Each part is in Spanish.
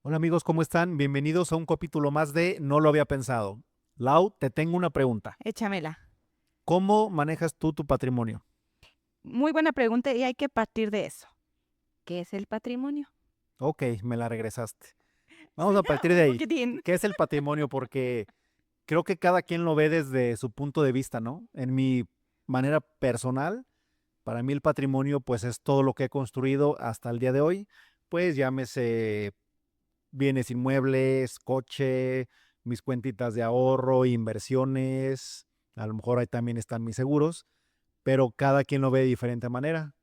Hola amigos, ¿cómo están? Bienvenidos a un capítulo más de No lo había pensado. Lau, te tengo una pregunta. Échamela. ¿Cómo manejas tú tu patrimonio? Muy buena pregunta y hay que partir de eso. ¿Qué es el patrimonio? Ok, me la regresaste. Vamos Sí, a partir de un ahí. poquitín. ¿Qué es el patrimonio? Porque creo que cada quien lo ve desde su punto de vista, ¿no? En mi manera personal, para mí el patrimonio pues es todo lo que he construido hasta el día de hoy, pues llámese bienes inmuebles, coche, mis cuentitas de ahorro, inversiones, a lo mejor ahí también están mis seguros, pero cada quien lo ve de diferente manera.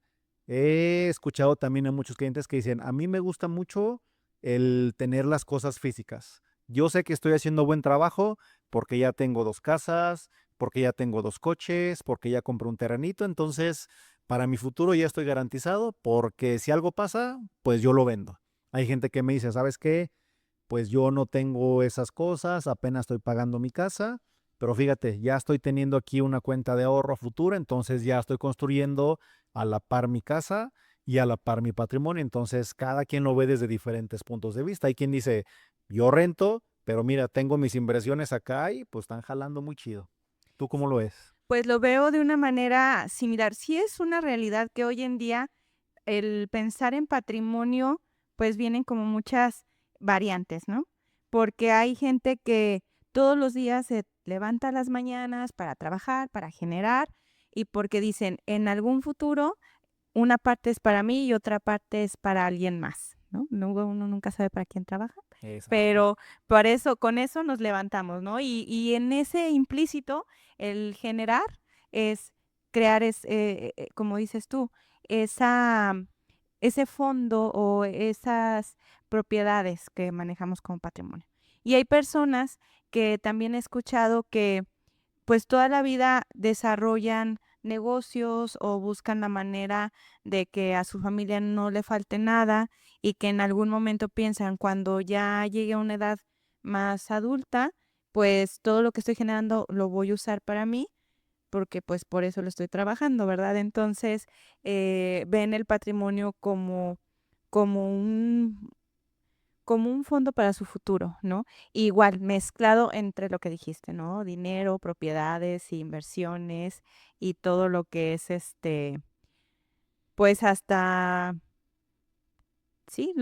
He escuchado también a muchos clientes que dicen, a mí me gusta mucho el tener las cosas físicas. Yo sé que estoy haciendo buen trabajo porque ya tengo dos casas, porque ya tengo dos coches, porque ya compré un terrenito, entonces para mi futuro ya estoy garantizado porque si algo pasa, pues yo lo vendo. Hay gente que me dice, ¿sabes qué? Pues yo no tengo esas cosas, apenas estoy pagando mi casa, pero fíjate, ya estoy teniendo aquí una cuenta de ahorro futura, entonces ya estoy construyendo a la par mi casa y a la par mi patrimonio, entonces cada quien lo ve desde diferentes puntos de vista. Hay quien dice, yo rento, pero mira, tengo mis inversiones acá y pues están jalando muy chido. ¿Tú cómo lo ves? Pues lo veo de una manera similar. Sí es una realidad que hoy en día el pensar en patrimonio, pues vienen como muchas variantes, ¿no? Porque hay gente que todos los días se levanta a las mañanas para trabajar, para generar, y porque dicen, en algún futuro una parte es para mí y otra parte es para alguien más, ¿no? Uno nunca sabe para quién trabaja, Exacto. pero por eso, con eso nos levantamos, ¿no? Y en ese implícito, el generar es crear, como dices tú, esa, ese fondo o esas propiedades que manejamos como patrimonio. Y hay personas que también he escuchado que pues toda la vida desarrollan negocios o buscan la manera de que a su familia no le falte nada y que en algún momento piensan cuando ya llegue a una edad más adulta, pues todo lo que estoy generando lo voy a usar para mí porque pues por eso lo estoy trabajando, ¿verdad? Entonces ven el patrimonio como como un fondo para su futuro, ¿no? Igual, mezclado entre lo que dijiste, ¿no? Dinero, propiedades, inversiones y todo lo que es pues hasta, sí,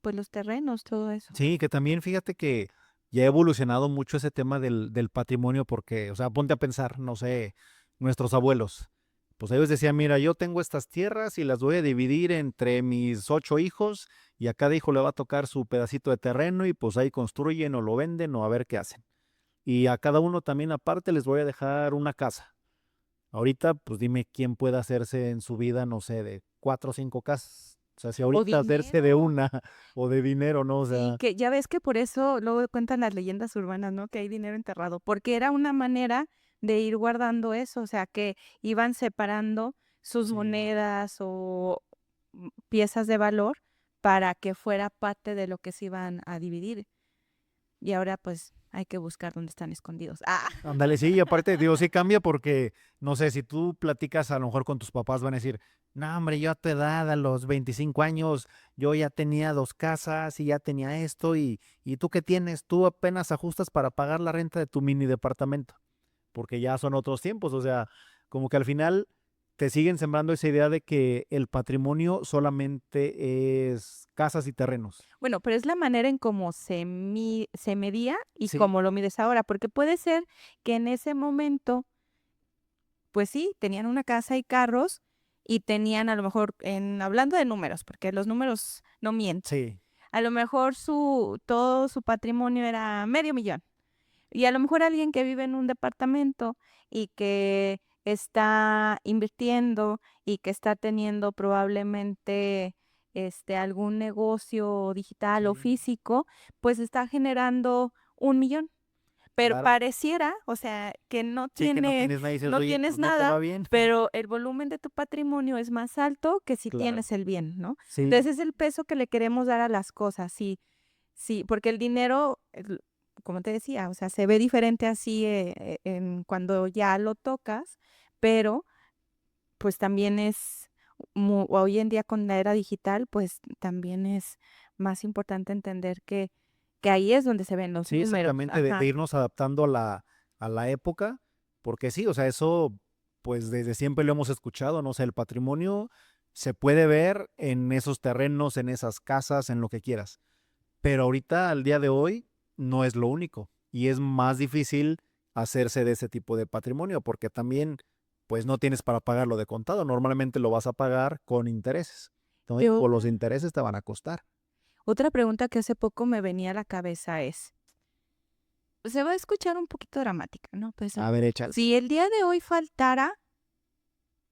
pues los terrenos, todo eso. Sí, que también fíjate que ya ha evolucionado mucho ese tema del patrimonio porque, o sea, ponte a pensar, no sé, nuestros abuelos, pues ellos decían, mira, yo tengo estas tierras y las voy a dividir entre mis 8 hijos y a cada hijo le va a tocar su pedacito de terreno y pues ahí construyen o lo venden o a ver qué hacen. Y a cada uno también aparte les voy a dejar una casa. Ahorita, pues dime quién puede hacerse en su vida, no sé, de 4 o 5 casas. O sea, si O ahorita hacerse de dinero. una o de dinero, ¿no? O Sí, sea, que ya ves que por eso luego cuentan las leyendas urbanas, ¿no? Que hay dinero enterrado, porque era una manera de ir guardando eso, o sea, que iban separando sus sí. monedas o piezas de valor para que fuera parte de lo que se iban a dividir. Y ahora pues hay que buscar dónde están escondidos. Ah, Ándale, sí, y aparte, digo, sí cambia porque, no sé, si tú platicas a lo mejor con tus papás, van a decir, no, hombre, yo a tu edad, a los 25 años, yo ya tenía dos casas y ya tenía esto, y tú qué tienes, tú apenas ajustas para pagar la renta de tu mini departamento, porque ya son otros tiempos, o sea, como que al final te siguen sembrando esa idea de que el patrimonio solamente es casas y terrenos. bueno, pero es la manera en cómo se medía y Sí, cómo lo mides ahora, porque puede ser que en ese momento pues sí, tenían una casa y carros y tenían a lo mejor hablando de números, porque los números no mienten. sí, A lo mejor todo su patrimonio era medio millón. Y a lo mejor alguien que vive en un departamento y que está invirtiendo y que está teniendo probablemente algún negocio digital o sí, físico, pues está generando 1 millón. Pero claro. pareciera, o sea, que Sí, que no tienes nada y dices, no oye, tienes pues no te va nada, bien. pero el volumen de tu patrimonio es más alto que si Claro. tienes el bien, ¿no? Sí, Entonces, es el peso que le queremos dar a las cosas, sí, sí, porque el dinero, como te decía, o sea, se ve diferente así, en cuando ya lo tocas, pero, pues, también es hoy en día con la era digital, pues también es más importante entender que ahí es donde se ven los Sí, números. exactamente, de Ajá. irnos adaptando a la época, porque sí, o sea, eso pues desde siempre lo hemos escuchado, ¿no? O sea, el patrimonio se puede ver en esos terrenos, en esas casas, en lo que quieras. Pero ahorita, al día de hoy, no es lo único. Y es más difícil hacerse de ese tipo de patrimonio, porque también, pues no tienes para pagarlo de contado. Normalmente lo vas a pagar con intereses. Entonces, Yo por los intereses te van a costar. otra pregunta que hace poco me venía a la cabeza es, se va a escuchar un poquito dramática, ¿no? Pues, A ver, échale. si el día de hoy faltara,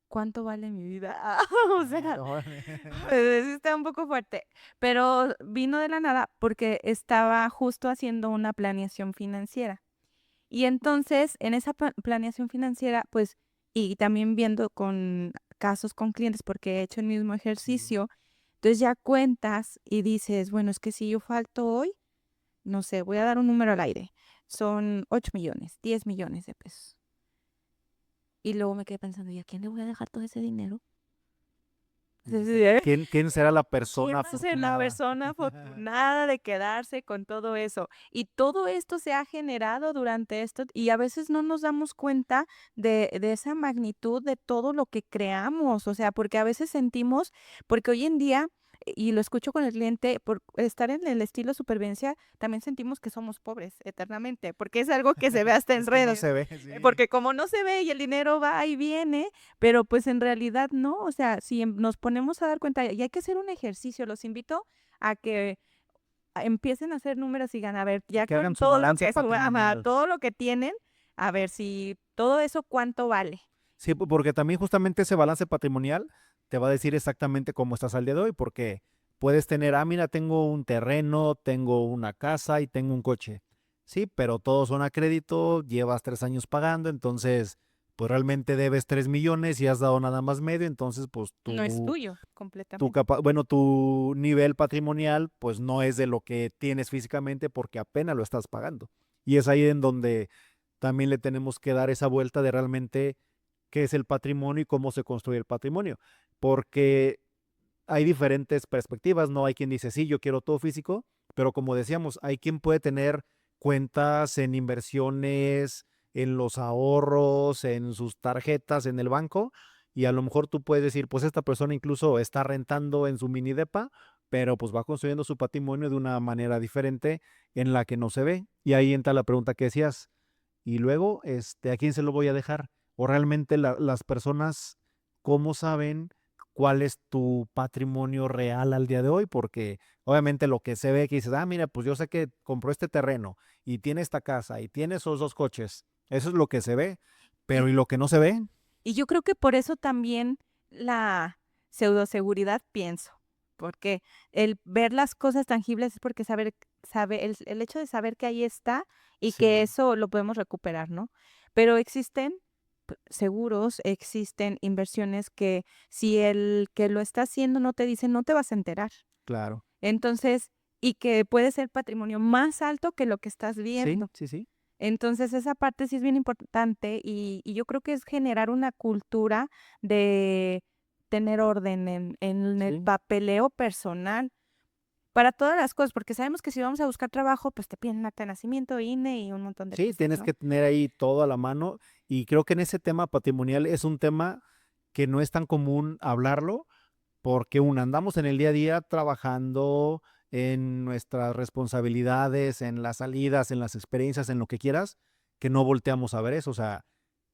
¿cuánto vale mi vida? O sea, Órale. pues, sí está un poco fuerte, pero vino de la nada porque estaba justo haciendo una planeación financiera. Y entonces, en esa planeación financiera, pues, y también viendo con casos con clientes, porque he hecho el mismo Ujú. ejercicio, entonces ya cuentas y dices, bueno, es que si yo falto hoy, no sé, voy a dar un número al aire, son 8 millones, 10 millones de pesos. Y luego me quedé pensando, ¿y a quién le voy a dejar todo ese dinero? Sí, sí, ¿eh? ¿Quién será la ¿Quién persona va a ser la afortunada? persona afortunada de quedarse con todo eso? Y todo esto se ha generado durante esto y a veces no nos damos cuenta de esa magnitud de todo lo que creamos, o sea, porque a veces sentimos, porque hoy en día, y lo escucho con el cliente, por estar en el estilo supervivencia, también sentimos que somos pobres eternamente, porque es algo que se ve hasta en Es que no redes. se ve, sí. Porque como no se ve y el dinero va y viene, pero pues en realidad no, o sea, si nos ponemos a dar cuenta, y hay que hacer un ejercicio, los invito a que empiecen a hacer números y digan, a ver, ya Que hagan con su todo lo balance que ajá, patrimonial. todo lo que tienen, a ver si todo eso cuánto vale. Sí, porque también justamente ese balance patrimonial te va a decir exactamente cómo estás al día de hoy, porque puedes tener, mira, tengo un terreno, tengo una casa y tengo un coche. Sí, pero todos son a crédito, llevas 3 años pagando, entonces, pues realmente debes 3 millones y has dado nada más medio, entonces, pues No es tu, tuyo tu completamente. capa- bueno, tu nivel patrimonial, pues no es de lo que tienes físicamente porque apenas lo estás pagando. Y es ahí en donde también le tenemos que dar esa vuelta de realmente qué es el patrimonio y cómo se construye el patrimonio. Porque hay diferentes perspectivas, ¿no? Hay quien dice, sí, yo quiero todo físico, pero como decíamos, hay quien puede tener cuentas en inversiones, en los ahorros, en sus tarjetas, en el banco, y a lo mejor tú puedes decir, pues esta persona incluso está rentando en su mini depa, pero pues va construyendo su patrimonio de una manera diferente en la que no se ve. Y ahí entra la pregunta que decías, y luego, ¿a quién se lo voy a dejar? O realmente las personas, ¿cómo saben cuál es tu patrimonio real al día de hoy? Porque obviamente lo que se ve que dices, mira, pues yo sé que compró este terreno y tiene esta casa y tiene esos 2 coches. Eso es lo que se ve, pero Y, ¿y lo que no se ve? y yo creo que por eso también la pseudoseguridad pienso, porque el ver las cosas tangibles es porque el hecho de saber que ahí está y que Sí, eso lo podemos recuperar, ¿no? Pero existen seguros, existen inversiones que si el que lo está haciendo no te dice, no te vas a enterar. claro. Entonces, y que puede ser patrimonio más alto que lo que estás Sí, viendo. sí, sí. Entonces, esa parte sí es bien importante y yo creo que es generar una cultura de tener orden en el Sí. papeleo personal para todas las cosas, porque sabemos que si vamos a buscar trabajo, pues te piden acta de nacimiento, INE y un montón de Sí, cosas, tienes ¿no? que tener ahí todo a la mano y creo que en ese tema patrimonial es un tema que no es tan común hablarlo porque andamos en el día a día trabajando en nuestras responsabilidades, en las salidas, en las experiencias, en lo que quieras, que no volteamos a ver eso. O sea,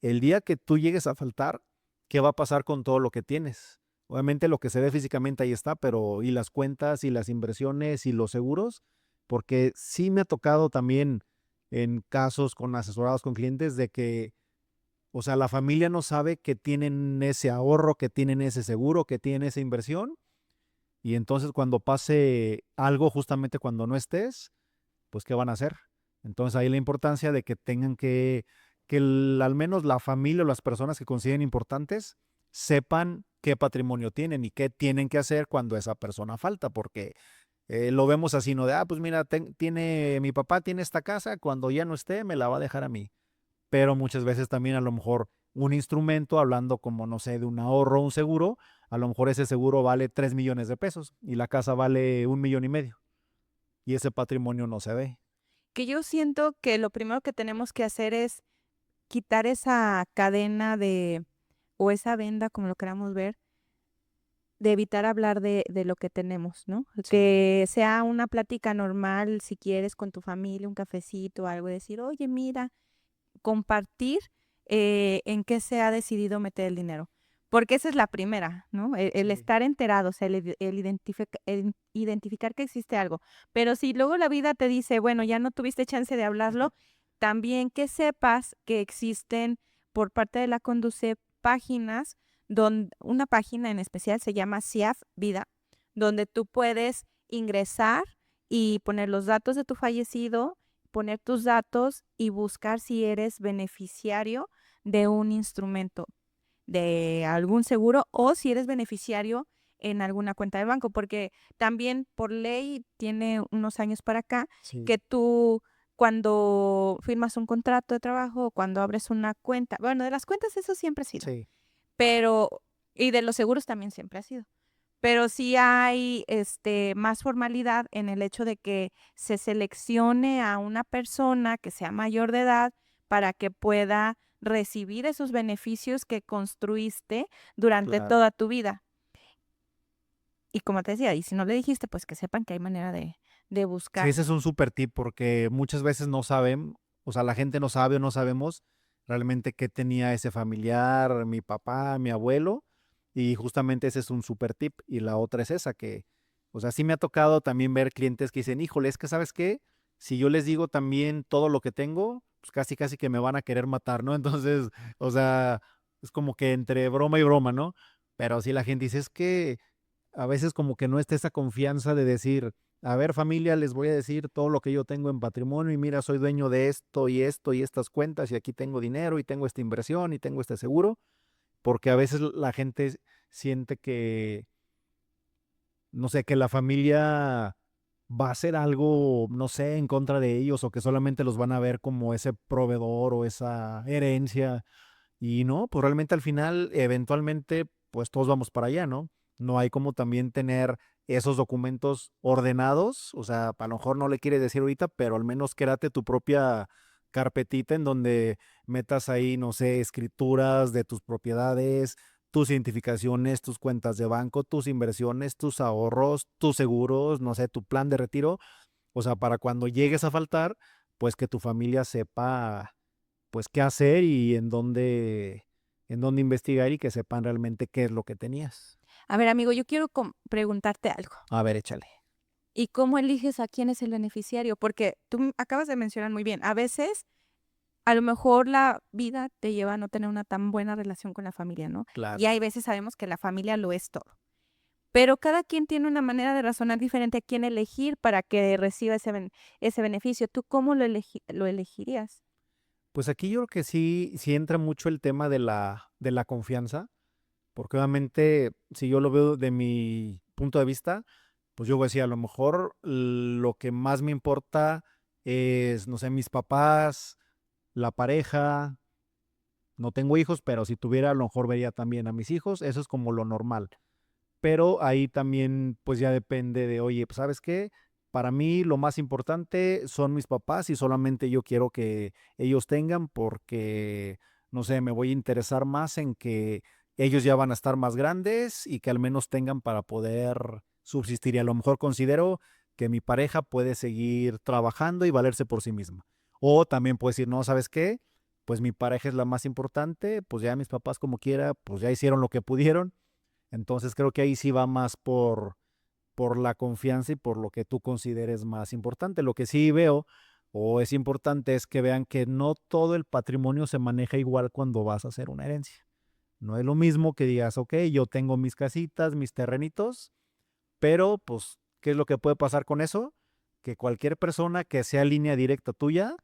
el día que tú llegues a faltar, ¿qué va a pasar con todo lo que tienes? Obviamente lo que se ve físicamente ahí está, pero ¿y las cuentas y las inversiones y los seguros? Porque sí me ha tocado también en casos con asesorados con clientes de que, o sea, la familia no sabe que tienen ese ahorro, que tienen ese seguro, que tienen esa inversión. Y entonces cuando pase algo, justamente cuando no estés, pues ¿qué van a hacer? Entonces ahí la importancia de que tengan al menos la familia o las personas que consideren importantes sepan qué patrimonio tienen y qué tienen que hacer cuando esa persona falta, porque lo vemos así, ¿no? Pues mira, mi papá tiene esta casa, cuando ya no esté, me la va a dejar a mí, pero muchas veces también a lo mejor un instrumento, hablando como, no sé, de un ahorro, un seguro, a lo mejor ese seguro vale 3 millones de pesos y la casa vale 1,5 millones y ese patrimonio no se ve. Que yo siento que lo primero que tenemos que hacer es quitar esa cadena o esa venda, como lo queramos ver, de evitar hablar de lo que tenemos, ¿no? Sí, Que sea una plática normal, si quieres, con tu familia, un cafecito, algo, decir, oye, mira, compartir en qué se ha decidido meter el dinero. Porque esa es la primera, ¿no? El sí, estar enterados, el identificar que existe algo. Pero si luego la vida te dice, bueno, ya no tuviste chance de hablarlo, también que sepas que existen por parte de la Conducef páginas, una página en especial se llama CIAF Vida, donde tú puedes ingresar y poner los datos de tu fallecido, poner tus datos y buscar si eres beneficiario de un instrumento, de algún seguro o si eres beneficiario en alguna cuenta de banco, porque también por ley tiene unos años para acá sí, que tú cuando firmas un contrato de trabajo o cuando abres una cuenta, bueno, de las cuentas eso siempre ha sido, sí, pero y de los seguros también siempre ha sido. Pero sí hay, más formalidad en el hecho de que se seleccione a una persona que sea mayor de edad para que pueda recibir esos beneficios que construiste durante claro. toda tu vida. Y como te decía, y si no le dijiste, pues que sepan que hay manera de Sí, buscar. ese es un super tip porque muchas veces no saben, o sea, la gente no sabe o no sabemos realmente qué tenía ese familiar, mi papá, mi abuelo, y justamente ese es un super tip. Y la otra es esa que, o sea, sí me ha tocado también ver clientes que dicen, híjole, es que sabes qué, si yo les digo también todo lo que tengo, pues casi casi que me van a querer matar, ¿no? Entonces, o sea, es como que entre broma y broma, ¿no? Pero sí la gente dice, es que a veces como que no está esa confianza de decir, a ver familia, les voy a decir todo lo que yo tengo en patrimonio y mira, soy dueño de esto y estas cuentas y aquí tengo dinero y tengo esta inversión y tengo este seguro, porque a veces la gente siente que, no sé, que la familia va a hacer algo, no sé, en contra de ellos o que solamente los van a ver como ese proveedor o esa herencia y no, pues realmente al final, eventualmente, pues todos vamos para allá, ¿no? No hay como también tener esos documentos ordenados, o sea, a lo mejor no le quieres decir ahorita, pero al menos créate tu propia carpetita en donde metas ahí, no sé, escrituras de tus propiedades, tus identificaciones, tus cuentas de banco, tus inversiones, tus ahorros, tus seguros, no sé, tu plan de retiro, o sea, para cuando llegues a faltar, pues que tu familia sepa pues qué hacer y en dónde investigar y que sepan realmente qué es lo que tenías. A ver, amigo, yo quiero preguntarte algo. A ver, échale. ¿Y cómo eliges a quién es el beneficiario? Porque tú acabas de mencionar muy bien, a veces a lo mejor la vida te lleva a no tener una tan buena relación con la familia, ¿no? Y Claro. hay veces sabemos que la familia lo es todo. Pero cada quien tiene una manera de razonar diferente a quién elegir para que reciba ese beneficio. ¿Tú cómo lo elegirías? Pues aquí yo creo que sí entra mucho el tema de la confianza, porque obviamente si yo lo veo de mi punto de vista, pues yo voy a decir, a lo mejor lo que más me importa es, no sé, mis papás, la pareja, no tengo hijos, pero si tuviera, a lo mejor vería también a mis hijos, eso es como lo normal. Pero ahí también, pues ya depende de, oye, pues ¿sabes qué? Para mí lo más importante son mis papás y solamente yo quiero que ellos tengan porque, no sé, me voy a interesar más en que ellos ya van a estar más grandes y que al menos tengan para poder subsistir. Y a lo mejor considero que mi pareja puede seguir trabajando y valerse por sí misma. O también puedo decir, no, ¿sabes qué? Pues mi pareja es la más importante, pues ya mis papás como quiera, pues ya hicieron lo que pudieron, entonces creo que ahí sí va más por la confianza y por lo que tú consideres más importante. Lo que sí veo o es importante es que vean que no todo el patrimonio se maneja igual cuando vas a hacer una herencia. No es lo mismo que digas, ok, yo tengo mis casitas, mis terrenitos, pero pues, ¿qué es lo que puede pasar con eso? Que cualquier persona que sea línea directa tuya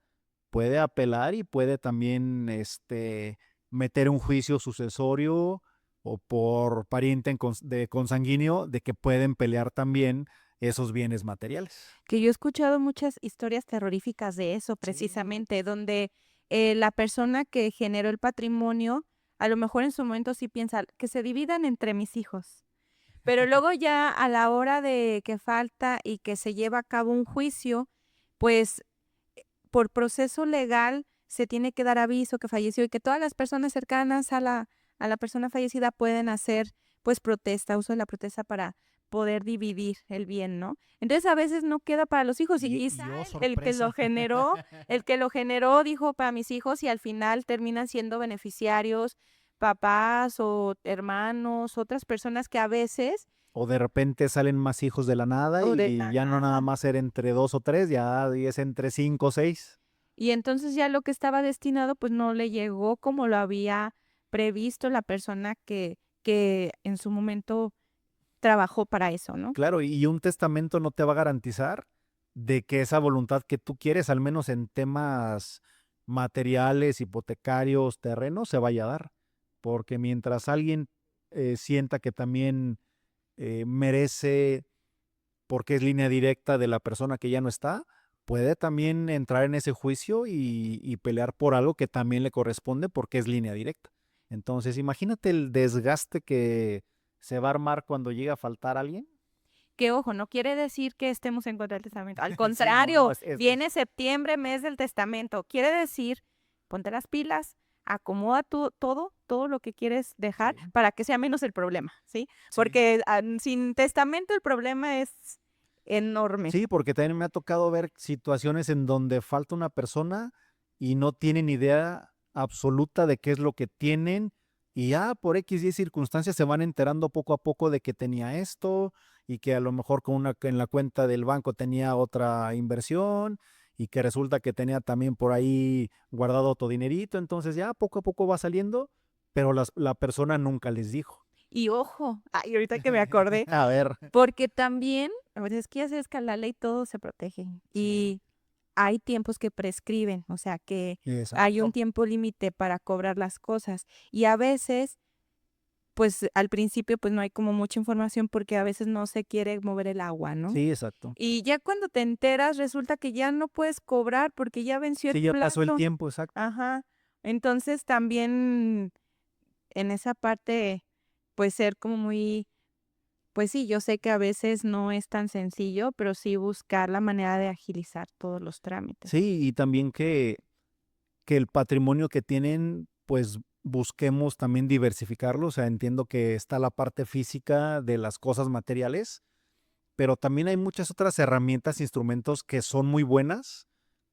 puede apelar y puede también meter un juicio sucesorio o por pariente de consanguíneo de que pueden pelear también esos bienes materiales. Que yo he escuchado muchas historias terroríficas de eso, Sí, precisamente, donde la persona que generó el patrimonio a lo mejor en su momento sí piensa que se dividan entre mis hijos. Pero luego ya a la hora de que falta y que se lleva a cabo un juicio, pues por proceso legal se tiene que dar aviso que falleció y que todas las personas cercanas a la persona fallecida pueden hacer pues protesta, uso de la protesta para poder dividir el bien, ¿no? Entonces a veces no queda para los hijos y quizá oh, el que lo sorpresa. generó, el que lo generó dijo para mis hijos y al final terminan siendo beneficiarios papás o hermanos, otras personas que a veces O de repente salen más hijos de la nada o de y la ya no nada nada. más ser entre 2 o 3, ya es entre 5 o 6. Y entonces ya lo que estaba destinado, pues no le llegó como lo había previsto la persona que en su momento trabajó para eso, ¿no? Claro, y un testamento no te va a garantizar de que esa voluntad que tú quieres, al menos en temas materiales, hipotecarios, terrenos, se vaya a dar. Porque mientras alguien sienta que también merece, porque es línea directa de la persona que ya no está, puede también entrar en ese juicio y pelear por algo que también le corresponde porque es línea directa. Entonces, imagínate el desgaste que se va a armar cuando llega a faltar alguien. Que ojo, no quiere decir que estemos en contra del testamento. Al Sí, no, no, contrario, viene septiembre, mes del testamento. Quiere decir, ponte las pilas, acomoda todo lo que quieres dejar sí, para que sea menos el problema, ¿sí? sí. Porque sin testamento el problema es enorme. Sí, porque también me ha tocado ver situaciones en donde falta una persona y no tienen idea absoluta de qué es lo que tienen y ya por X y circunstancias se van enterando poco a poco de que tenía esto y que a lo mejor en la cuenta del banco tenía otra inversión y que resulta que tenía también por ahí guardado otro dinerito, entonces ya poco a poco va saliendo, pero la persona nunca les dijo. Y ojo, ay, ahorita que me acordé, A ver. porque también, a ver, es que ya sabes que a la ley todo se protege Sí, y hay tiempos que prescriben, o sea, que hay un exacto. tiempo límite para cobrar las cosas y a veces, pues al principio, pues no hay como mucha información porque a veces no se quiere mover el agua, ¿no? Sí, exacto. Y ya cuando te enteras, resulta que ya no puedes cobrar porque ya venció el Sí, ya pasó el plazo. tiempo, exacto. Ajá. Entonces también en esa parte, pues ser como muy pues sí, yo sé que a veces no es tan sencillo, pero sí buscar la manera de agilizar todos los trámites. Sí, y también que el patrimonio que tienen, pues busquemos también diversificarlo. O sea, entiendo que está la parte física de las cosas materiales, pero también hay muchas otras herramientas, instrumentos que son muy buenas.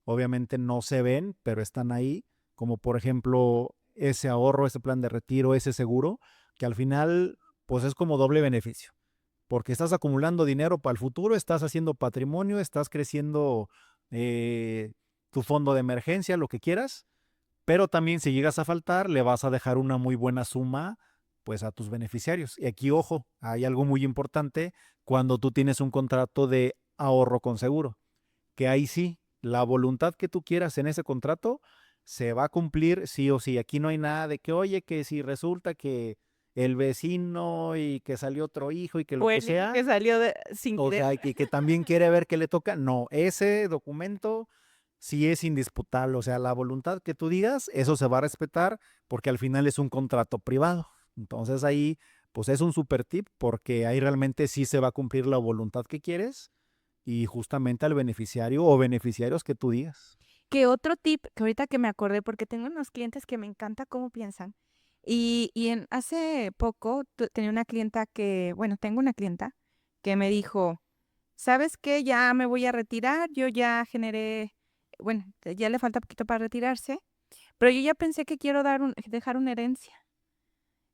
Obviamente no se ven, pero están ahí, como por ejemplo ese ahorro, ese plan de retiro, ese seguro, que al final, pues es como doble beneficio, porque estás acumulando dinero para el futuro, estás haciendo patrimonio, estás creciendo eh, tu fondo de emergencia, lo que quieras, pero también si llegas a faltar, le vas a dejar una muy buena suma pues a tus beneficiarios. Y aquí, ojo, hay algo muy importante cuando tú tienes un contrato de ahorro con seguro, que ahí sí, la voluntad que tú quieras en ese contrato se va a cumplir sí o sí. Aquí no hay nada de que, oye, que si resulta que el vecino y que salió otro hijo y que lo O que el hijo que sea, salió sin o querer. sea, que también quiere ver qué le toca. No, ese documento sí es indisputable. O sea, la voluntad que tú digas, eso se va a respetar porque al final es un contrato privado. Entonces ahí, pues es un super tip porque ahí realmente sí se va a cumplir la voluntad que quieres y justamente al beneficiario o beneficiarios que tú digas. Que otro tip, que ahorita que me acordé, porque tengo unos clientes que me encanta cómo piensan. Y hace poco tenía una clienta que, bueno, tengo una clienta que me dijo, ¿sabes qué? Ya me voy a retirar, yo ya generé, bueno, ya le falta poquito para retirarse, pero yo ya pensé que quiero dejar una herencia.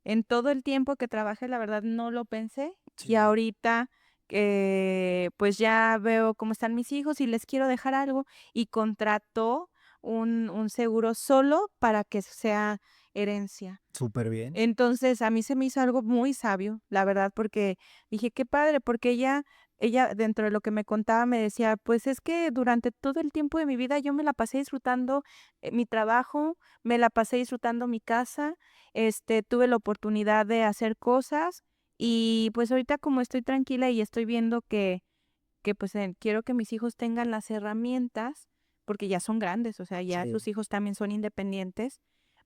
En todo el tiempo que trabajé, la verdad no lo pensé y Sí. ahorita pues ya veo cómo están mis hijos y les quiero dejar algo y contrató un seguro solo para que sea herencia. Súper bien. Entonces, a mí se me hizo algo muy sabio, la verdad, porque dije, qué padre, porque ella dentro de lo que me contaba me decía, pues es que durante todo el tiempo de mi vida yo me la pasé disfrutando mi trabajo, me la pasé disfrutando mi casa, tuve la oportunidad de hacer cosas y pues ahorita como estoy tranquila y estoy viendo que pues quiero que mis hijos tengan las herramientas, porque ya son grandes, o sea, ya Sí. sus hijos también son independientes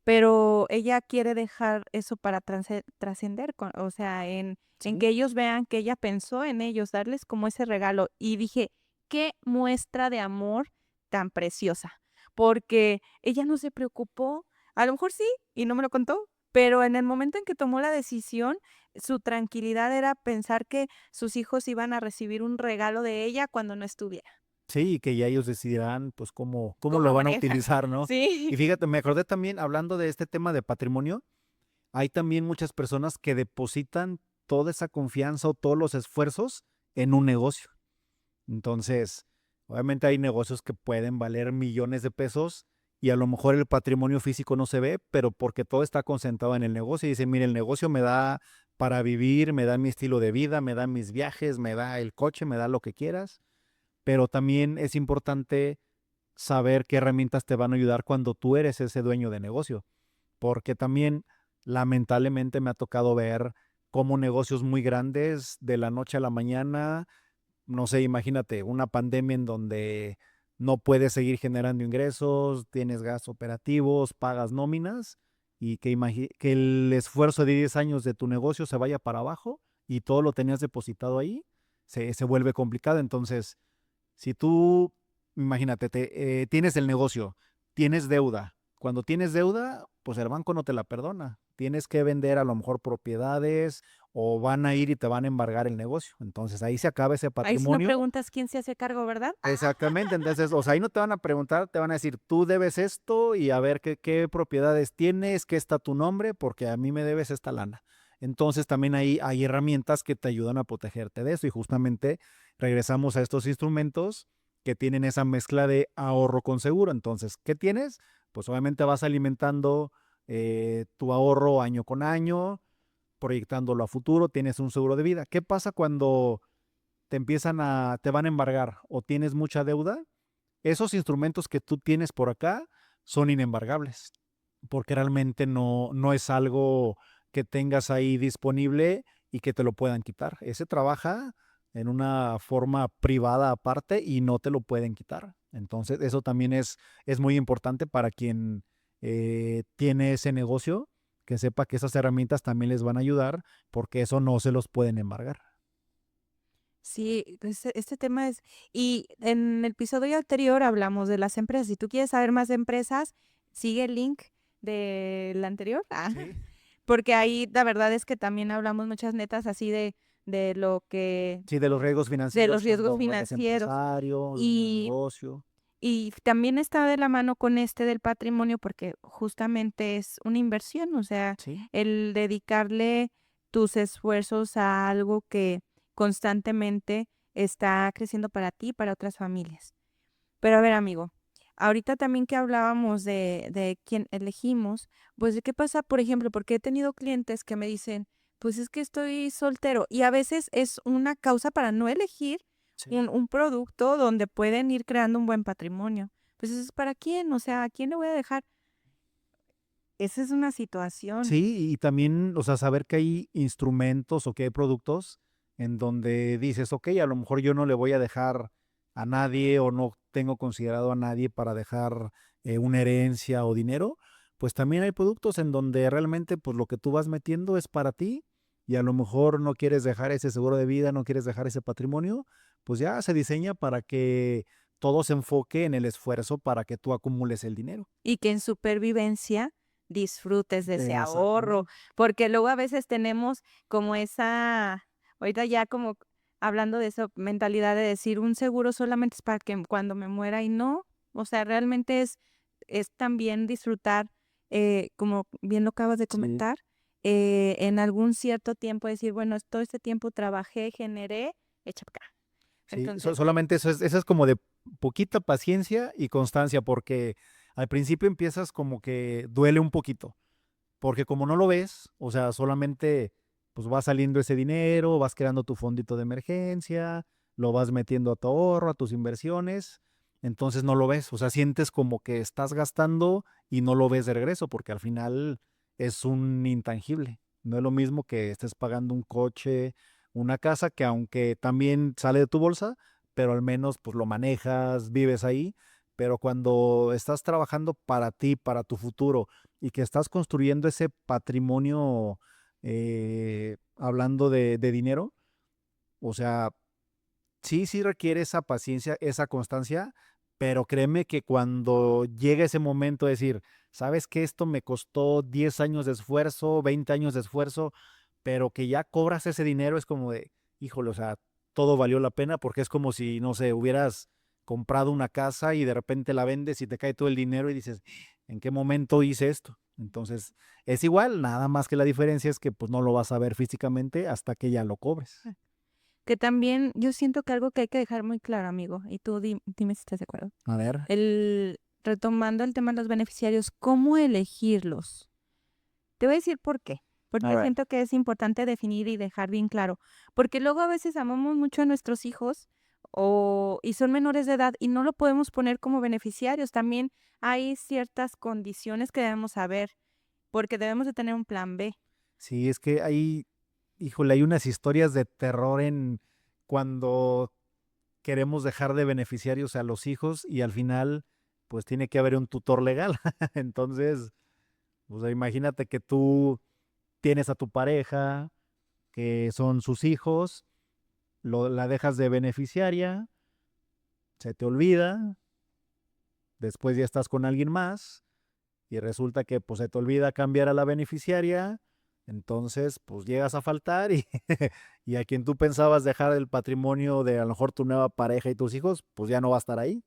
pero ella quiere dejar eso para trascender, o sea, en Sí. que ellos vean que ella pensó en ellos, darles como ese regalo. Y dije, qué muestra de amor tan preciosa, porque ella no se preocupó, a lo mejor sí, y no me lo contó, pero en el momento en que tomó la decisión, su tranquilidad era pensar que sus hijos iban a recibir un regalo de ella cuando no estuviera. Sí, y que ya ellos decidirán, pues, cómo lo ¿Cómo van a manejan? utilizar, ¿no? Sí. Y fíjate, me acordé también, hablando de este tema de patrimonio, hay también muchas personas que depositan toda esa confianza o todos los esfuerzos en un negocio. Entonces, obviamente hay negocios que pueden valer millones de pesos y a lo mejor el patrimonio físico no se ve, pero porque todo está concentrado en el negocio. Y dice, mire, el negocio me da para vivir, me da mi estilo de vida, me da mis viajes, me da el coche, me da lo que quieras, pero también es importante saber qué herramientas te van a ayudar cuando tú eres ese dueño de negocio, porque también lamentablemente me ha tocado ver cómo negocios muy grandes de la noche a la mañana, no sé, imagínate una pandemia en donde no puedes seguir generando ingresos, tienes gastos operativos, pagas nóminas y que el esfuerzo de 10 años de tu negocio se vaya para abajo y todo lo tenías depositado ahí, se vuelve complicado. Entonces, si tú, imagínate, tienes el negocio, tienes deuda. Cuando tienes deuda, pues el banco no te la perdona. Tienes que vender a lo mejor propiedades o van a ir y te van a embargar el negocio. Entonces ahí se acaba ese Ahí sí no patrimonio. preguntas quién se hace cargo, ¿verdad? Exactamente, entonces, o sea, ahí no te van a preguntar, te van a decir, tú debes esto y a ver qué propiedades tienes, qué está tu nombre, porque a mí me debes esta lana. Entonces también ahí hay herramientas que te ayudan a protegerte de eso y justamente regresamos a estos instrumentos que tienen esa mezcla de ahorro con seguro. Entonces, ¿qué tienes? Pues obviamente vas alimentando tu ahorro año con año, proyectándolo a futuro, tienes un seguro de vida. ¿Qué pasa cuando te van a embargar o tienes mucha deuda? Esos instrumentos que tú tienes por acá son inembargables, porque realmente no es algo que tengas ahí disponible y que te lo puedan quitar. Ese trabaja en una forma privada aparte y no te lo pueden quitar. Entonces, eso también es muy importante para quien tiene ese negocio, que sepa que esas herramientas también les van a ayudar, porque eso no se los pueden embargar. Sí, este tema es, y en el episodio anterior hablamos de las empresas. Si tú quieres saber más de empresas, sigue el link del anterior, Sí. porque ahí la verdad es que también hablamos muchas netas así de lo que, Sí, de los riesgos de los financieros riesgos cuando eres financieros. empresario, dueño de Y, negocio. y también está de la mano con este del patrimonio, porque justamente es una inversión, o sea, Sí, el dedicarle tus esfuerzos a algo que constantemente está creciendo para ti y para otras familias. Pero a ver, amigo, ahorita también que hablábamos de quién elegimos, pues de qué pasa, por ejemplo, porque he tenido clientes que me dicen, pues es que estoy soltero y a veces es una causa para no elegir sí. un producto donde pueden ir creando un buen patrimonio. Pues eso es para quién, o sea, ¿a quién le voy a dejar? Esa es una situación. Sí, y también, o sea, saber que hay instrumentos o que hay productos en donde dices, ok, a lo mejor yo no le voy a dejar a nadie o no tengo considerado a nadie para dejar una herencia o dinero, pues también hay productos en donde realmente pues lo que tú vas metiendo es para ti y a lo mejor no quieres dejar ese seguro de vida, no quieres dejar ese patrimonio, pues ya se diseña para que todo se enfoque en el esfuerzo para que tú acumules el dinero. Y que en supervivencia disfrutes de ese ahorro, Exactamente. porque luego a veces tenemos como esa, ahorita ya como hablando de eso, mentalidad de decir un seguro solamente es para que cuando me muera y no, o sea, realmente es también disfrutar, como bien lo acabas de Sí. comentar, en algún cierto tiempo decir, bueno, todo este tiempo trabajé, generé, echa para acá. Sí, Entonces, solamente eso es como de poquita paciencia y constancia, porque al principio empiezas como que duele un poquito, porque como no lo ves, o sea, solamente pues va saliendo ese dinero, vas creando tu fondito de emergencia, lo vas metiendo a tu ahorro, a tus inversiones, entonces no lo ves, o sea, sientes como que estás gastando y no lo ves de regreso, porque al final es un intangible. No es lo mismo que estés pagando un coche, una casa, que aunque también sale de tu bolsa, pero al menos pues lo manejas, vives ahí, pero cuando estás trabajando para ti, para tu futuro, y que estás construyendo ese patrimonio, hablando de dinero, o sea, sí requiere esa paciencia, esa constancia, pero créeme que cuando llega ese momento de decir, sabes que esto me costó 10 años de esfuerzo, 20 años de esfuerzo, pero que ya cobras ese dinero, es como de, híjole, o sea, todo valió la pena porque es como si, no sé, hubieras comprado una casa y de repente la vendes y te cae todo el dinero y dices, ¿en qué momento hice esto? Entonces, es igual, nada más que la diferencia es que pues no lo vas a ver físicamente hasta que ya lo cobres. Que también yo siento que algo que hay que dejar muy claro, amigo, y tú dime si estás de acuerdo. A ver. Retomando el tema de los beneficiarios, ¿cómo elegirlos? Te voy a decir por qué. A Porque ver. siento que es importante definir y dejar bien claro. Porque luego a veces amamos mucho a nuestros hijos y son menores de edad y no lo podemos poner como beneficiarios. También hay ciertas condiciones que debemos saber porque debemos de tener un plan B. Sí, es que hay, híjole, hay unas historias de terror en cuando queremos dejar de beneficiarios a los hijos y al final, pues tiene que haber un tutor legal. Entonces, pues imagínate que tú tienes a tu pareja, que son sus hijos, la dejas de beneficiaria, se te olvida, después ya estás con alguien más y resulta que pues se te olvida cambiar a la beneficiaria, entonces pues llegas a faltar y, y a quien tú pensabas dejar el patrimonio de a lo mejor tu nueva pareja y tus hijos, pues ya no va a estar ahí.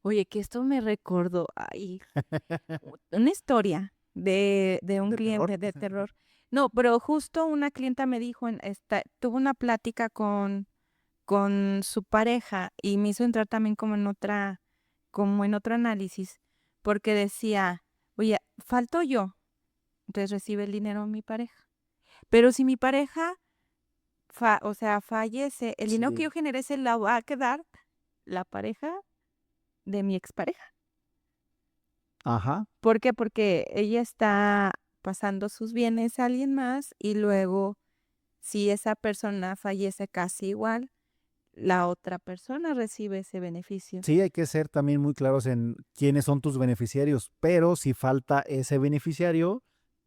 Oye, que esto me recordó, una historia de un De terror. cliente de terror. No, pero justo una clienta me dijo, tuvo una plática con su pareja y me hizo entrar también como en otro análisis, porque decía, oye, falto yo, entonces recibe el dinero mi pareja. Pero si mi pareja, o sea, fallece, el dinero que Sí. yo generé se la va a quedar la pareja de mi expareja. Ajá. ¿Por qué? Porque ella está pasando sus bienes a alguien más y luego, si esa persona fallece casi igual, la otra persona recibe ese beneficio. Sí, hay que ser también muy claros en quiénes son tus beneficiarios, pero si falta ese beneficiario,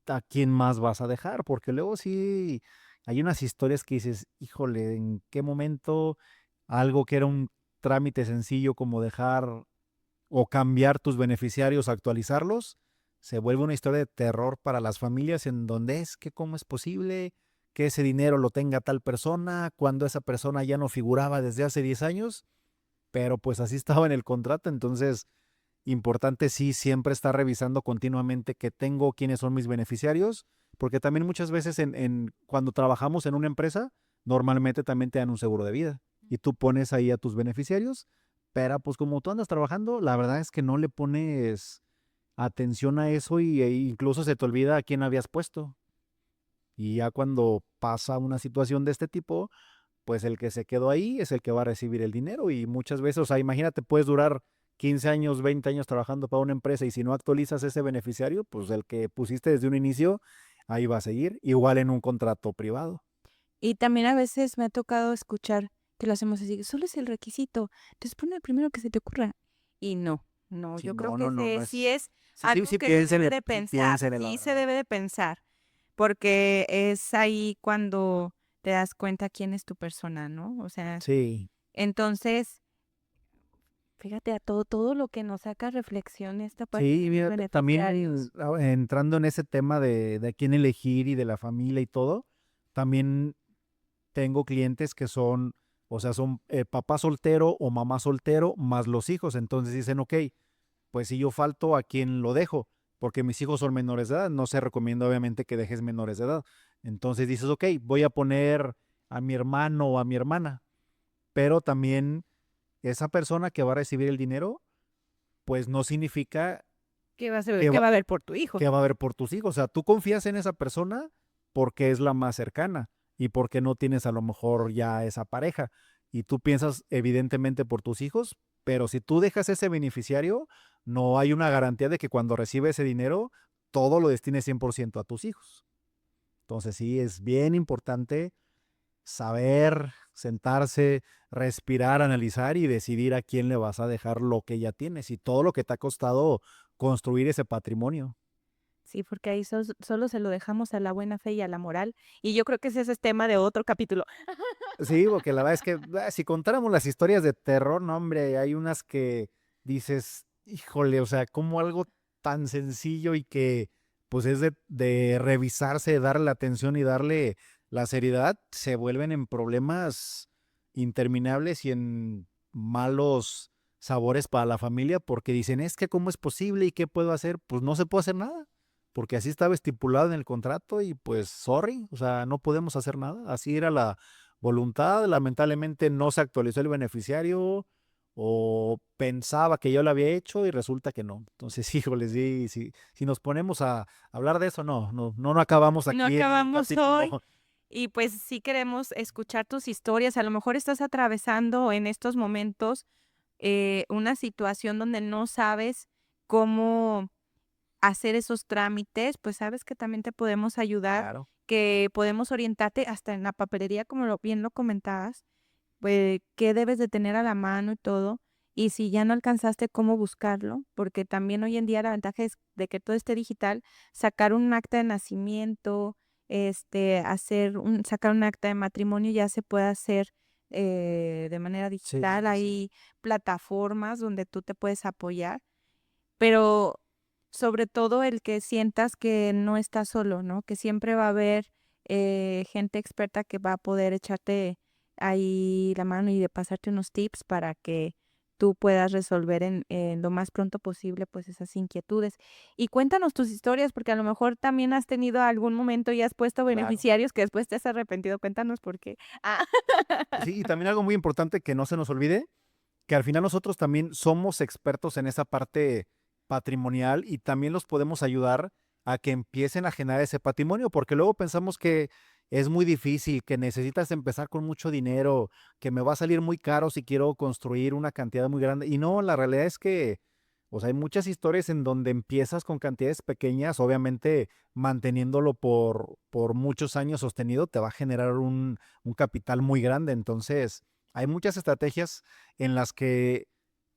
¿a quién más vas a dejar? Porque luego sí hay unas historias que dices, híjole, ¿en qué momento algo que era un trámite sencillo como dejar o cambiar tus beneficiarios, actualizarlos, se vuelve una historia de terror para las familias en donde es que cómo es posible que ese dinero lo tenga tal persona cuando esa persona ya no figuraba desde hace 10 años? Pero pues así estaba en el contrato, entonces importante sí siempre estar revisando continuamente que tengo quiénes son mis beneficiarios, porque también muchas veces cuando trabajamos en una empresa, normalmente también te dan un seguro de vida y tú pones ahí a tus beneficiarios, pero pues como tú andas trabajando, la verdad es que no le pones atención a eso e incluso se te olvida a quién habías puesto. Y ya cuando pasa una situación de este tipo, pues el que se quedó ahí es el que va a recibir el dinero y muchas veces, o sea, imagínate, puedes durar 15 años, 20 años trabajando para una empresa y si no actualizas ese beneficiario, pues el que pusiste desde un inicio, ahí va a seguir, igual en un contrato privado. Y también a veces me ha tocado escuchar que lo hacemos así, solo es el requisito, entonces pon el primero que se te ocurra. Y no, Sí, yo creo no, que no, no, no sí es. es Sí, sí, algo sí, que se debe piénsenle, de sí, pensar, piénsenle, la sí se verdad. debe de pensar, porque es ahí cuando te das cuenta quién es tu persona, ¿no? O sea, Sí, entonces, fíjate a todo lo que nos saca reflexión esta parte sí, de los mira, también beneficiarios. entrando en ese tema de a quién elegir y de la familia y todo, también tengo clientes que son, o sea, son papá soltero o mamá soltero más los hijos. Entonces dicen, ok, pues si yo falto, ¿a quién lo dejo? Porque mis hijos son menores de edad. No se recomienda obviamente que dejes menores de edad. Entonces dices, ok, voy a poner a mi hermano o a mi hermana, pero también esa persona que va a recibir el dinero, pues no significa que ¿Qué va, va a haber por tu hijo? que va a haber por tus hijos. O sea, tú confías en esa persona porque es la más cercana y porque no tienes a lo mejor ya esa pareja. Y tú piensas evidentemente por tus hijos, pero si tú dejas ese beneficiario, no hay una garantía de que cuando recibe ese dinero, todo lo destines 100% a tus hijos. Entonces sí, es bien importante saber, sentarse, respirar, analizar y decidir a quién le vas a dejar lo que ya tienes y todo lo que te ha costado construir ese patrimonio. Sí, porque ahí solo se lo dejamos a la buena fe y a la moral. Y yo creo que ese es tema de otro capítulo. Sí, porque la verdad es que si contáramos las historias de terror, no, hombre, hay unas que dices, híjole, o sea, como algo tan sencillo y que pues es de revisarse, de darle la atención y darle la seriedad, se vuelven en problemas interminables y en malos sabores para la familia porque dicen, es que cómo es posible y qué puedo hacer, pues no se puede hacer nada. Porque así estaba estipulado en el contrato y pues sorry, o sea, no podemos hacer nada. Así era la voluntad, lamentablemente no se actualizó el beneficiario o pensaba que yo lo había hecho y resulta que no. Entonces, híjole, sí, sí, si nos ponemos a hablar de eso, no acabamos No aquí en un acabamos hoy. capítulo. Y pues sí queremos escuchar tus historias. A lo mejor estás atravesando en estos momentos una situación donde no sabes cómo hacer esos trámites, pues sabes que también te podemos ayudar, Claro. que podemos orientarte hasta en la papelería, como bien lo comentabas, qué debes de tener a la mano y todo. Y si ya no alcanzaste, cómo buscarlo, porque también hoy en día la ventaja es de que todo esté digital, sacar un acta de nacimiento, sacar un acta de matrimonio ya se puede hacer de manera Sí, digital. sí. Hay plataformas donde tú te puedes apoyar, pero sobre todo el que sientas que no estás solo, ¿no? Que siempre va a haber gente experta que va a poder echarte ahí la mano y de pasarte unos tips para que tú puedas resolver en lo más pronto posible pues esas inquietudes. Y cuéntanos tus historias, porque a lo mejor también has tenido algún momento y has puesto Claro. beneficiarios que después te has arrepentido. Cuéntanos por qué. Ah. Sí, y también algo muy importante que no se nos olvide, que al final nosotros también somos expertos en esa parte patrimonial y también los podemos ayudar a que empiecen a generar ese patrimonio, porque luego pensamos que es muy difícil, que necesitas empezar con mucho dinero, que me va a salir muy caro si quiero construir una cantidad muy grande. Y no, la realidad es que, o sea, hay muchas historias en donde empiezas con cantidades pequeñas, obviamente manteniéndolo por muchos años sostenido, te va a generar un capital muy grande. Entonces, hay muchas estrategias en las que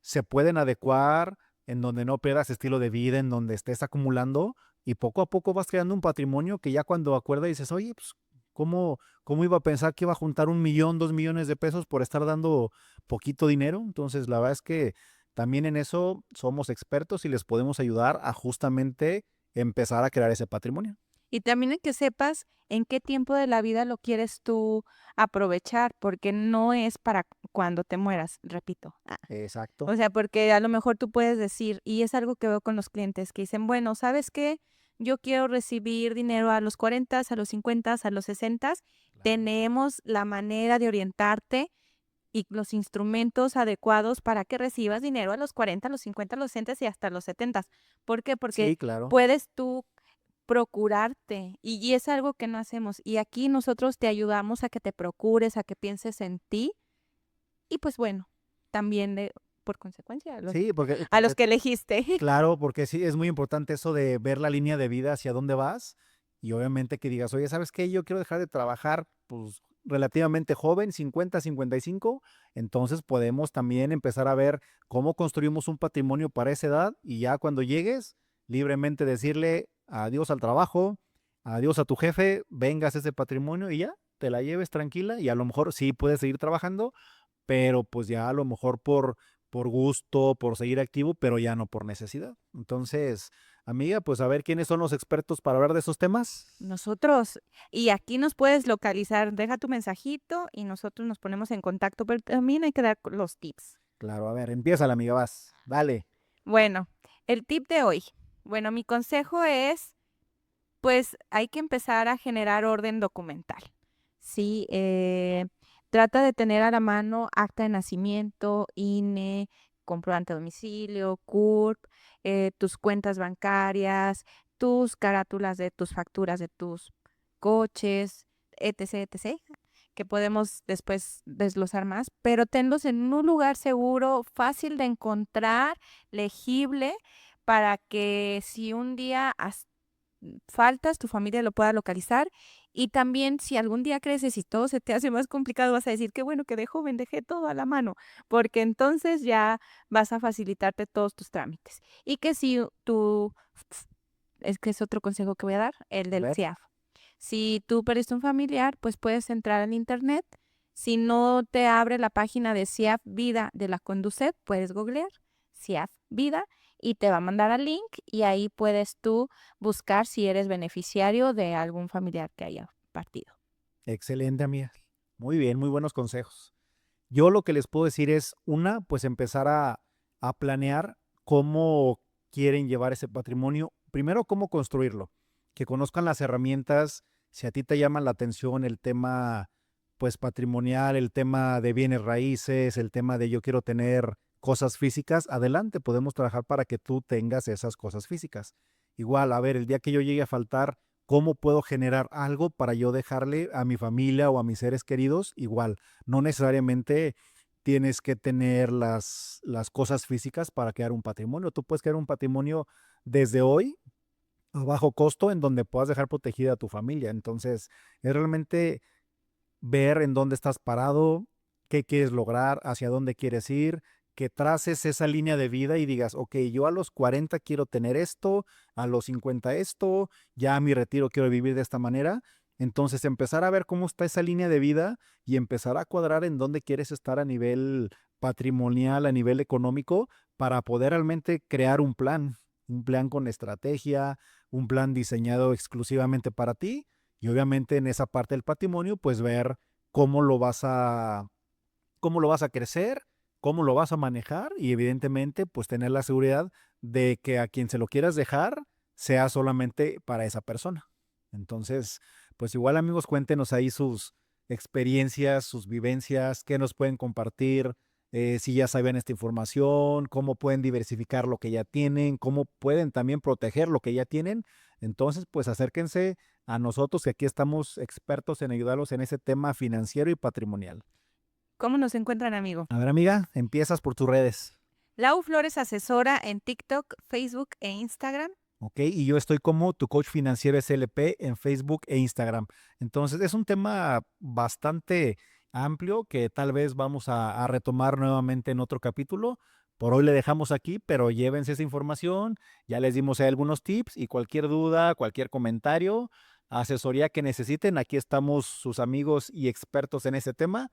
se pueden adecuar, en donde no pierdas estilo de vida, en donde estés acumulando y poco a poco vas creando un patrimonio que ya cuando acuerdas dices, oye, pues, ¿cómo iba a pensar que iba a juntar 1 millón, 2 millones de pesos por estar dando poquito dinero? Entonces, la verdad es que también en eso somos expertos y les podemos ayudar a justamente empezar a crear ese patrimonio. Y también en que sepas en qué tiempo de la vida lo quieres tú aprovechar, porque no es para cuando te mueras, repito. Exacto. O sea, porque a lo mejor tú puedes decir, y es algo que veo con los clientes que dicen, bueno, ¿sabes qué? Yo quiero recibir dinero a los 40, a los 50, a los 60. Claro. Tenemos la manera de orientarte y los instrumentos adecuados para que recibas dinero a los 40, a los 50, a los 60 y hasta los 70. ¿Por qué? Porque Sí, claro. puedes tú procurarte y es algo que no hacemos. Y aquí nosotros te ayudamos a que te procures, a que pienses en ti y pues bueno, también por consecuencia Sí, porque, a los porque que elegiste. claro, porque sí, es muy importante eso de ver la línea de vida hacia dónde vas y obviamente que digas, oye, ¿sabes qué? Yo quiero dejar de trabajar, pues relativamente joven, 50, 55, entonces podemos también empezar a ver cómo construimos un patrimonio para esa edad y ya cuando llegues, libremente decirle adiós al trabajo, adiós a tu jefe, vengas ese patrimonio y ya, te la lleves tranquila y a lo mejor sí puedes seguir trabajando, pero pues ya a lo mejor por gusto, por seguir activo, pero ya no por necesidad. Entonces, amiga, pues a ver quiénes son los expertos para hablar de esos temas. Nosotros, y aquí nos puedes localizar, deja tu mensajito y nosotros nos ponemos en contacto, pero también hay que dar los tips. Claro, a ver, empieza la amiga, vas. Dale. Bueno, el tip de hoy. Bueno, mi consejo es, pues hay que empezar a generar orden documental. Sí, trata de tener a la mano acta de nacimiento, INE, comprobante de domicilio, CURP, tus cuentas bancarias, tus carátulas de tus facturas de tus coches, etc., etc., que podemos después desglosar más, pero tenlos en un lugar seguro, fácil de encontrar, legible, para que si un día faltas, tu familia lo pueda localizar. Y también si algún día creces y todo se te hace más complicado, vas a decir, qué bueno que de joven dejé todo a la mano, porque entonces ya vas a facilitarte todos tus trámites. Y que si tu es que es otro consejo que voy a dar, el A del ver, CIAF. Si tú perdiste un familiar, pues puedes entrar en internet. Si no te abre la página de CIAF Vida de la Conducet, puedes googlear CIAF Vida y te va a mandar al link y ahí puedes tú buscar si eres beneficiario de algún familiar que haya partido. excelente, amiga. Muy bien, muy buenos consejos. Yo lo que les puedo decir es, una, pues empezar a planear cómo quieren llevar ese patrimonio. Primero, cómo construirlo, que conozcan las herramientas. Si a ti te llama la atención el tema, pues patrimonial, el tema de bienes raíces, el tema de yo quiero tener cosas físicas, adelante, podemos trabajar para que tú tengas esas cosas físicas. Igual, a ver, el día que yo llegue a faltar, ¿cómo puedo generar algo para yo dejarle a mi familia o a mis seres queridos? Igual, no necesariamente tienes que tener las cosas físicas para crear un patrimonio. Tú puedes crear un patrimonio desde hoy a bajo costo en donde puedas dejar protegida a tu familia. Entonces, es realmente ver en dónde estás parado, qué quieres lograr, hacia dónde quieres ir, que traces esa línea de vida y digas, ok, yo a los 40 quiero tener esto, a los 50 esto, ya a mi retiro quiero vivir de esta manera. Entonces empezar a ver cómo está esa línea de vida y empezar a cuadrar en dónde quieres estar a nivel patrimonial, a nivel económico, para poder realmente crear un plan con estrategia, un plan diseñado exclusivamente para ti y obviamente en esa parte del patrimonio, pues ver cómo lo vas a, cómo lo vas a crecer, cómo lo vas a manejar y evidentemente pues tener la seguridad de que a quien se lo quieras dejar sea solamente para esa persona. Entonces, pues igual amigos, cuéntenos ahí sus experiencias, sus vivencias, qué nos pueden compartir, si ya sabían esta información, cómo pueden diversificar lo que ya tienen, cómo pueden también proteger lo que ya tienen. Entonces, pues acérquense a nosotros que aquí estamos expertos en ayudarlos en ese tema financiero y patrimonial. ¿Cómo nos encuentran, amigo? A ver, amiga, empiezas por tus redes. Lau Flores Asesora en TikTok, Facebook e Instagram. ¿Ok? Y yo estoy como tu coach financiero SLP en Facebook e Instagram. Entonces, es un tema bastante amplio que tal vez vamos a retomar nuevamente en otro capítulo. Por hoy le dejamos aquí, pero llévense esa información. Ya les dimos ahí algunos tips y cualquier duda, cualquier comentario, asesoría que necesiten, aquí estamos sus amigos y expertos en ese tema.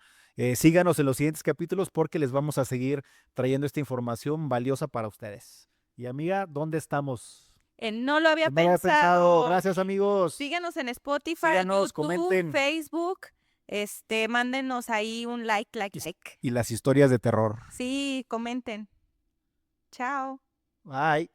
Síganos en los siguientes capítulos porque les vamos a seguir trayendo esta información valiosa para ustedes. Y amiga, ¿dónde estamos? No lo había No lo había pensado. pensado. Gracias, amigos. Síganos en Spotify, Síganos, YouTube, comenten. Facebook. Mándenos ahí un like. Y las historias de terror. Sí, comenten. Chao. Bye.